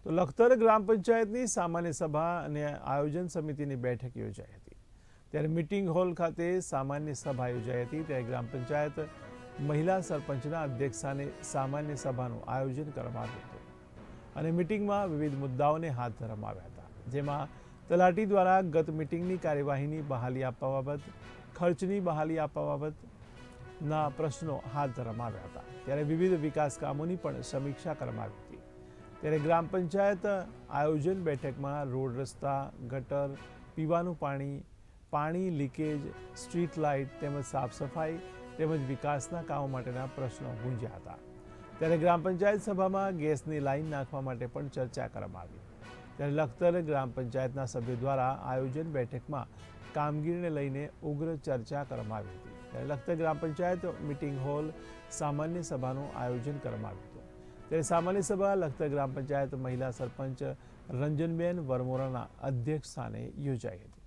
તો લખતર ગ્રામ પંચાયતની સામાન્ય સભા અને આયોજન સમિતિની બેઠક યોજાઈ હતી। ત્યારે મીટિંગ હોલ ખાતે સામાન્ય સભા યોજાઈ હતી। ત્યારે ગ્રામ પંચાયત મહિલા સરપંચના અધ્યક્ષસ્થાને સામાન્ય સભાનું આયોજન કરવામાં આવ્યું હતું અને મીટિંગમાં વિવિધ મુદ્દાઓને હાથ ધરવામાં આવ્યા હતા, જેમાં તલાટી દ્વારા ગત મીટિંગની કાર્યવાહીની બહાલી આપવા બાબત, ખર્ચની બહાલી આપવા બાબતના પ્રશ્નો હાથ ધરવામાં આવ્યા હતા। ત્યારે વિવિધ વિકાસ કામોની પણ સમીક્ષા કરવામાં આવી હતી। ત્યારે ગ્રામ પંચાયત આયોજન બેઠકમાં રોડ, રસ્તા, ગટર, પીવાનું પાણી લીકેજ, સ્ટ્રીટ લાઇટ તેમજ સાફ સફાઈ તેમજ વિકાસના કામો માટેના પ્રશ્નો ગુંજ્યા હતા। ત્યારે ગ્રામ પંચાયત સભામાં ગેસની લાઇન નાખવા માટે પણ ચર્ચા કરવામાં આવી। ત્યારે લખતર ગ્રામ પંચાયતના સભ્યો દ્વારા આયોજન બેઠકમાં કામગીરીને લઈને ઉગ્ર ચર્ચા કરવામાં આવી હતી। ત્યારે લખતર ગ્રામ પંચાયત મીટિંગ હોલ સામાન્ય સભાનું આયોજન કરવામાં આવ્યું હતું। ત્યારે સામાન્ય સભા લખતર ગ્રામ પંચાયત મહિલા સરપંચ રંજનબેન વરમોરાના અધ્યક્ષ સ્થાને યોજાઈ હતી।